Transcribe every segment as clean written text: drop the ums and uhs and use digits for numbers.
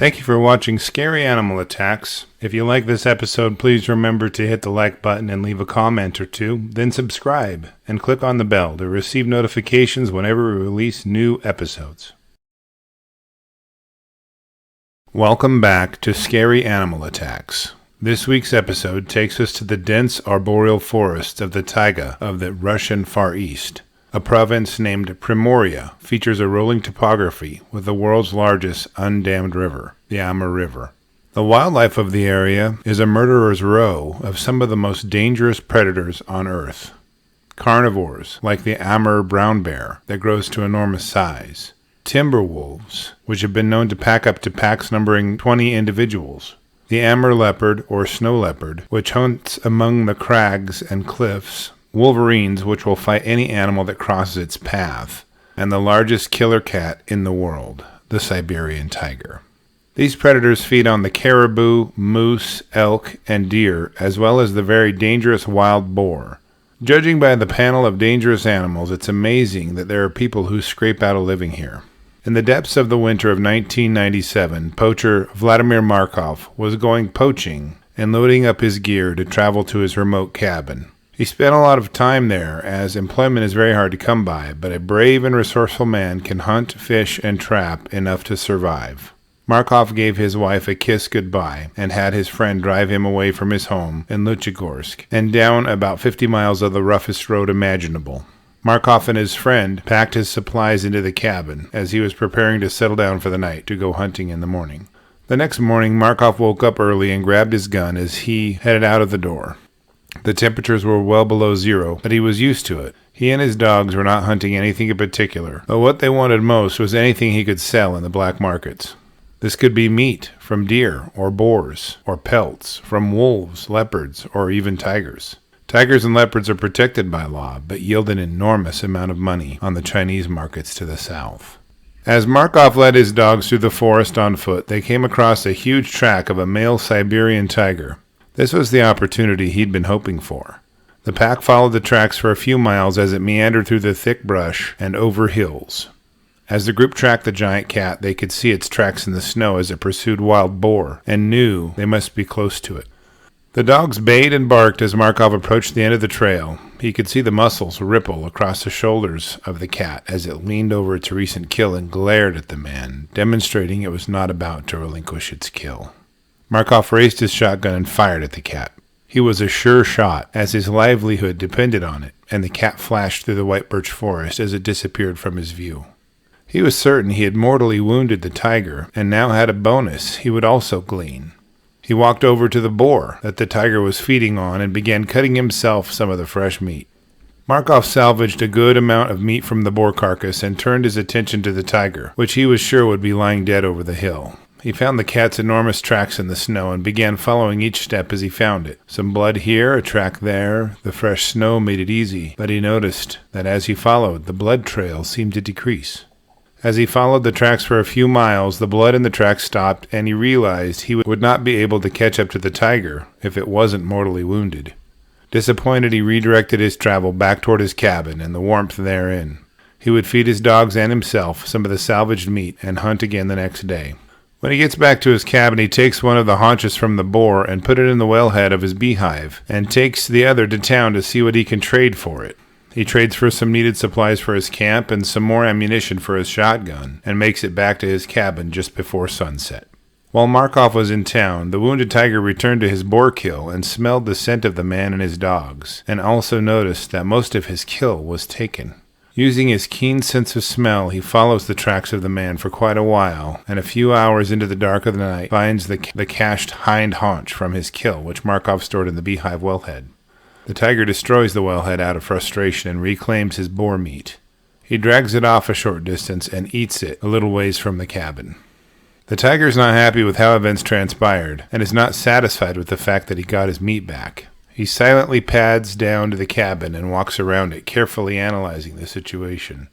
Thank you for watching Scary Animal Attacks. If you like this episode, please remember to hit the like button and leave a comment or two, then subscribe and click on the bell to receive notifications whenever we release new episodes. Welcome back to Scary Animal Attacks. This week's episode takes us to the dense arboreal forests of the taiga of the Russian Far East. A province named Prymorya features a rolling topography with the world's largest undammed river, the Amur River. The wildlife of the area is a murderer's row of some of the most dangerous predators on Earth. Carnivores, like the Amur brown bear that grows to enormous size. Timber wolves, which have been known to pack up to packs numbering 20 individuals. The Amur Leopard, or snow leopard, which hunts among the crags and cliffs. Wolverines, which will fight any animal that crosses its path, and the largest killer cat in the world, the Siberian Tiger. These predators feed on the caribou, moose, elk, and deer, as well as the very dangerous wild boar. Judging by the panel of dangerous animals, it's amazing that there are people who scrape out a living here. In the depths of the winter of 1997, poacher Vladimir Markov was going poaching and loading up his gear to travel to his remote cabin. He spent a lot of time there, as employment is very hard to come by, but a brave and resourceful man can hunt, fish, and trap enough to survive. Markov gave his wife a kiss goodbye and had his friend drive him away from his home in Luchigorsk and down about 50 miles of the roughest road imaginable. Markov and his friend packed his supplies into the cabin as he was preparing to settle down for the night to go hunting in the morning. The next morning, Markov woke up early and grabbed his gun as he headed out of the door. The temperatures were well below zero, but he was used to it. He and his dogs were not hunting anything in particular, but what they wanted most was anything he could sell in the black markets. This could be meat from deer or boars, or pelts from wolves, leopards, or even tigers. Tigers and leopards are protected by law, but yield an enormous amount of money on the Chinese markets to the south. As Markov led his dogs through the forest on foot, they came across a huge track of a male Siberian tiger. This was the opportunity he'd been hoping for. The pack followed the tracks for a few miles as it meandered through the thick brush and over hills. As the group tracked the giant cat, they could see its tracks in the snow as it pursued wild boar, and knew they must be close to it. The dogs bayed and barked as Markov approached the end of the trail. He could see the muscles ripple across the shoulders of the cat as it leaned over its recent kill and glared at the man, demonstrating it was not about to relinquish its kill. Markov raised his shotgun and fired at the cat. He was a sure shot, as his livelihood depended on it, and the cat flashed through the white birch forest as it disappeared from his view. He was certain he had mortally wounded the tiger, and now had a bonus he would also glean. He walked over to the boar that the tiger was feeding on and began cutting himself some of the fresh meat. Markov salvaged a good amount of meat from the boar carcass and turned his attention to the tiger, which he was sure would be lying dead over the hill. He found the cat's enormous tracks in the snow and began following each step as he found it. Some blood here, a track there. The fresh snow made it easy, but he noticed that as he followed, the blood trail seemed to decrease. As he followed the tracks for a few miles, the blood in the tracks stopped, and he realized he would not be able to catch up to the tiger if it wasn't mortally wounded. Disappointed, he redirected his travel back toward his cabin and the warmth therein. He would feed his dogs and himself some of the salvaged meat and hunt again the next day. When he gets back to his cabin, he takes one of the haunches from the boar and put it in the wellhead of his beehive, and takes the other to town to see what he can trade for it. He trades for some needed supplies for his camp and some more ammunition for his shotgun, and makes it back to his cabin just before sunset. While Markov was in town, the wounded tiger returned to his boar kill and smelled the scent of the man and his dogs, and also noticed that most of his kill was taken. Using his keen sense of smell, he follows the tracks of the man for quite a while, and a few hours into the dark of the night finds the cached hind haunch from his kill, which Markov stored in the beehive wellhead. The tiger destroys the wellhead out of frustration and reclaims his boar meat. He drags it off a short distance and eats it a little ways from the cabin. The tiger is not happy with how events transpired, and is not satisfied with the fact that he got his meat back. He silently pads down to the cabin and walks around it, carefully analyzing the situation.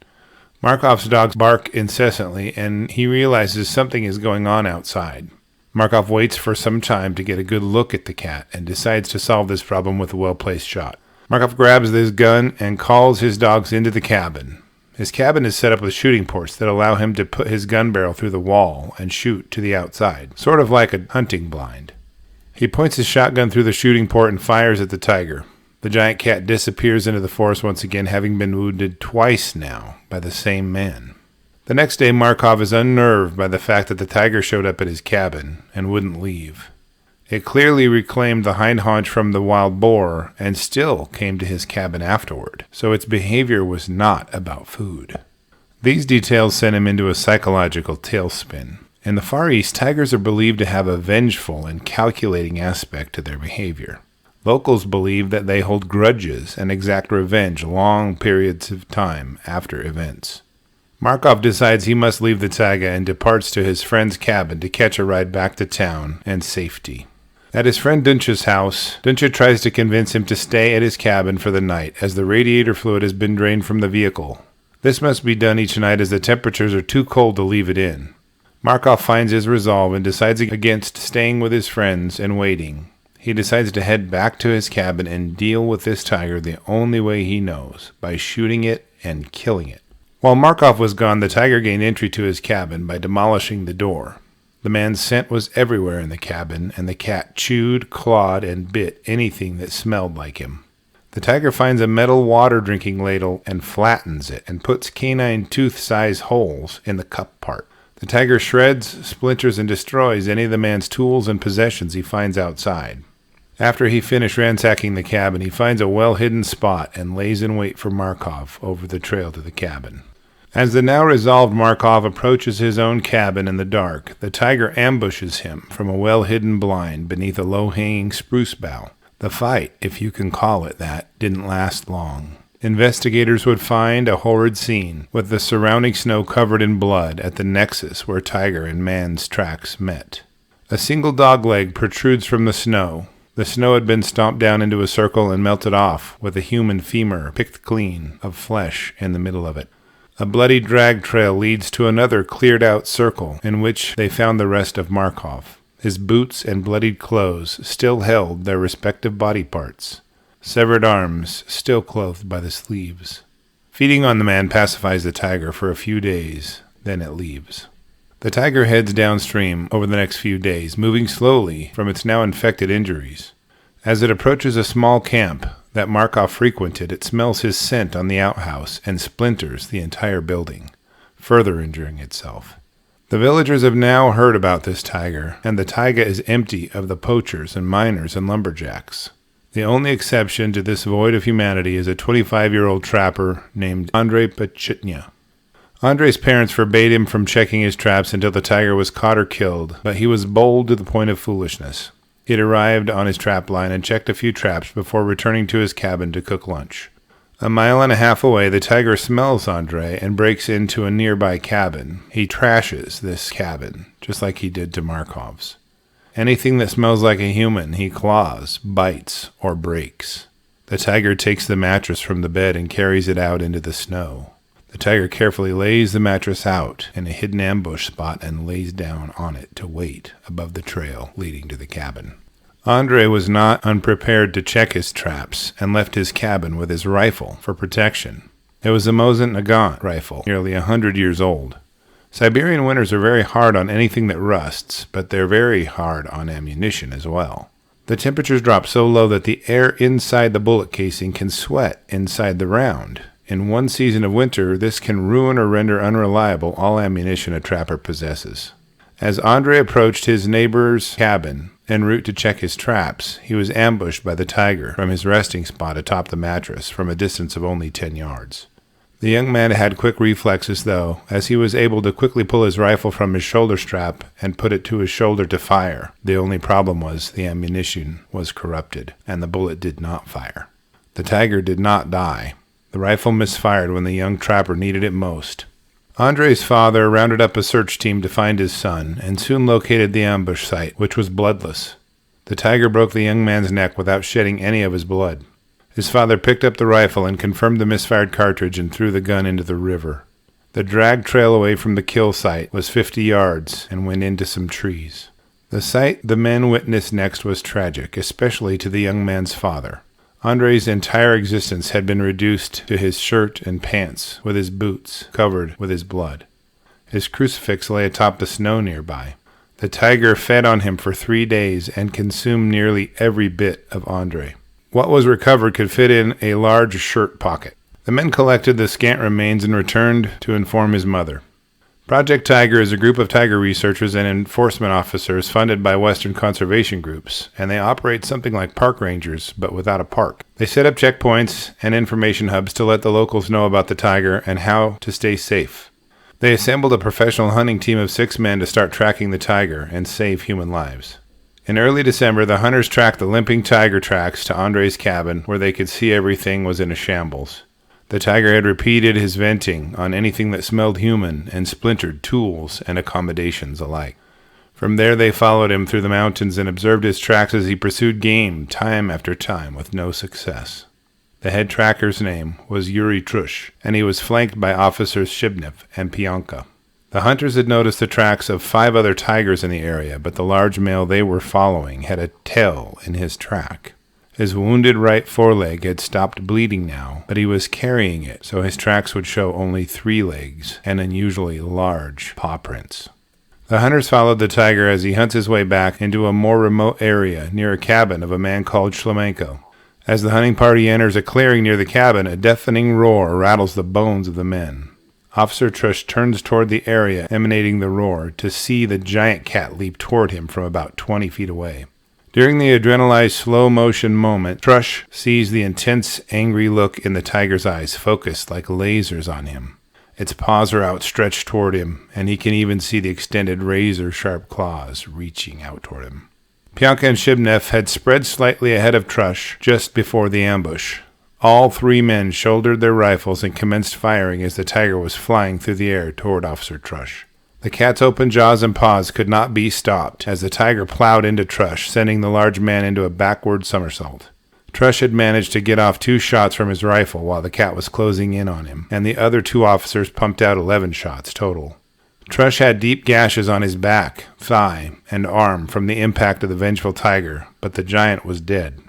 Markov's dogs bark incessantly, and he realizes something is going on outside. Markov waits for some time to get a good look at the cat, and decides to solve this problem with a well-placed shot. Markov grabs his gun and calls his dogs into the cabin. His cabin is set up with shooting ports that allow him to put his gun barrel through the wall and shoot to the outside, sort of like a hunting blind. He points his shotgun through the shooting port and fires at the tiger. The giant cat disappears into the forest once again, having been wounded twice now by the same man. The next day, Markov is unnerved by the fact that the tiger showed up at his cabin and wouldn't leave. It clearly reclaimed the hind haunch from the wild boar and still came to his cabin afterward, so its behavior was not about food. These details sent him into a psychological tailspin. In the Far East, tigers are believed to have a vengeful and calculating aspect to their behavior. Locals believe that they hold grudges and exact revenge long periods of time after events. Markov decides he must leave the taiga and departs to his friend's cabin to catch a ride back to town and safety. At his friend Duncha's house, Duncha tries to convince him to stay at his cabin for the night, as the radiator fluid has been drained from the vehicle. This must be done each night as the temperatures are too cold to leave it in. Markov finds his resolve and decides against staying with his friends and waiting. He decides to head back to his cabin and deal with this tiger the only way he knows, by shooting it and killing it. While Markov was gone, the tiger gained entry to his cabin by demolishing the door. The man's scent was everywhere in the cabin, and the cat chewed, clawed, and bit anything that smelled like him. The tiger finds a metal water drinking ladle and flattens it and puts canine tooth-sized holes in the cup part. The tiger shreds, splinters, and destroys any of the man's tools and possessions he finds outside. After he finished ransacking the cabin, he finds a well-hidden spot and lays in wait for Markov over the trail to the cabin. As the now resolved Markov approaches his own cabin in the dark, the tiger ambushes him from a well-hidden blind beneath a low-hanging spruce bough. The fight, if you can call it that, didn't last long. Investigators would find a horrid scene, with the surrounding snow covered in blood at the nexus where tiger and man's tracks met. A single dog leg protrudes from the snow. The snow had been stomped down into a circle and melted off, with a human femur picked clean of flesh in the middle of it. A bloody drag trail leads to another cleared-out circle, in which they found the rest of Markov. His boots and bloodied clothes still held their respective body parts. Severed arms still clothed by the sleeves. Feeding on the man pacifies the tiger for a few days, then it leaves. The tiger heads downstream over the next few days, moving slowly from its now infected injuries. As it approaches a small camp that Markov frequented, it smells his scent on the outhouse and splinters the entire building, further injuring itself. The villagers have now heard about this tiger, and the taiga is empty of the poachers and miners and lumberjacks. The only exception to this void of humanity is a 25-year-old trapper named Andrei Pachitnya. Andrei's parents forbade him from checking his traps until the tiger was caught or killed, but he was bold to the point of foolishness. He had arrived on his trap line and checked a few traps before returning to his cabin to cook lunch. A mile and a half away, the tiger smells Andrei and breaks into a nearby cabin. He trashes this cabin, just like he did to Markov's. Anything that smells like a human, he claws, bites, or breaks. The tiger takes the mattress from the bed and carries it out into the snow. The tiger carefully lays the mattress out in a hidden ambush spot and lays down on it to wait above the trail leading to the cabin. Andrei was not unprepared to check his traps and left his cabin with his rifle for protection. It was a Mosin Nagant rifle, nearly 100 years old. Siberian winters are very hard on anything that rusts, but they're very hard on ammunition as well. The temperatures drop so low that the air inside the bullet casing can sweat inside the round. In one season of winter, this can ruin or render unreliable all ammunition a trapper possesses. As Andrei approached his neighbor's cabin en route to check his traps, he was ambushed by the tiger from his resting spot atop the mattress from a distance of only 10 yards. The young man had quick reflexes, though, as he was able to quickly pull his rifle from his shoulder strap and put it to his shoulder to fire. The only problem was the ammunition was corrupted, and the bullet did not fire. The tiger did not die. The rifle misfired when the young trapper needed it most. Andrei's father rounded up a search team to find his son, and soon located the ambush site, which was bloodless. The tiger broke the young man's neck without shedding any of his blood. His father picked up the rifle and confirmed the misfired cartridge and threw the gun into the river. The drag trail away from the kill site was 50 yards and went into some trees. The sight the men witnessed next was tragic, especially to the young man's father. Andrei's entire existence had been reduced to his shirt and pants, with his boots covered with his blood. His crucifix lay atop the snow nearby. The tiger fed on him for 3 days and consumed nearly every bit of Andrei. What was recovered could fit in a large shirt pocket. The men collected the scant remains and returned to inform his mother. Project Tiger is a group of tiger researchers and enforcement officers funded by Western conservation groups, and they operate something like park rangers, but without a park. They set up checkpoints and information hubs to let the locals know about the tiger and how to stay safe. They assembled a professional hunting team of 6 men to start tracking the tiger and save human lives. In early December, the hunters tracked the limping tiger tracks to Andrei's cabin, where they could see everything was in a shambles. The tiger had repeated his venting on anything that smelled human and splintered tools and accommodations alike. From there they followed him through the mountains and observed his tracks as he pursued game time after time with no success. The head tracker's name was Yuri Trush, and he was flanked by officers Shibnev and Pionka. The hunters had noticed the tracks of 5 other tigers in the area, but the large male they were following had a tail in his track. His wounded right foreleg had stopped bleeding now, but he was carrying it, so his tracks would show only 3 legs and unusually large paw prints. The hunters followed the tiger as he hunts his way back into a more remote area near a cabin of a man called Shlemenko. As the hunting party enters a clearing near the cabin, a deafening roar rattles the bones of the men. Officer Trush turns toward the area emanating the roar to see the giant cat leap toward him from about 20 feet away. During the adrenalized slow-motion moment, Trush sees the intense, angry look in the tiger's eyes focused like lasers on him. Its paws are outstretched toward him, and he can even see the extended razor-sharp claws reaching out toward him. Pionka and Shibnev had spread slightly ahead of Trush just before the ambush. All 3 men shouldered their rifles and commenced firing as the tiger was flying through the air toward Officer Trush. The cat's open jaws and paws could not be stopped as the tiger plowed into Trush, sending the large man into a backward somersault. Trush had managed to get off 2 shots from his rifle while the cat was closing in on him, and the other 2 officers pumped out 11 shots total. Trush had deep gashes on his back, thigh, and arm from the impact of the vengeful tiger, but the giant was dead.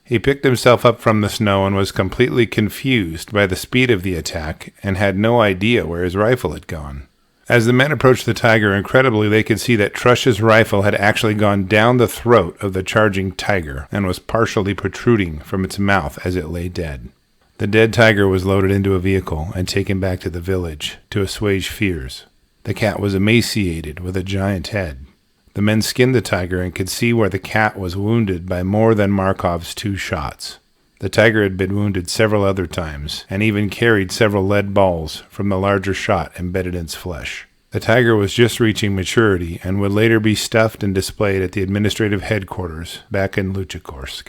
He picked himself up from the snow and was completely confused by the speed of the attack and had no idea where his rifle had gone. As the men approached the tiger, incredibly they could see that Trush's rifle had actually gone down the throat of the charging tiger and was partially protruding from its mouth as it lay dead. The dead tiger was loaded into a vehicle and taken back to the village to assuage fears. The cat was emaciated with a giant head. The men skinned the tiger and could see where the cat was wounded by more than Markov's 2 shots. The tiger had been wounded several other times, and even carried several lead balls from the larger shot embedded in its flesh. The tiger was just reaching maturity and would later be stuffed and displayed at the administrative headquarters back in Luchakorsk.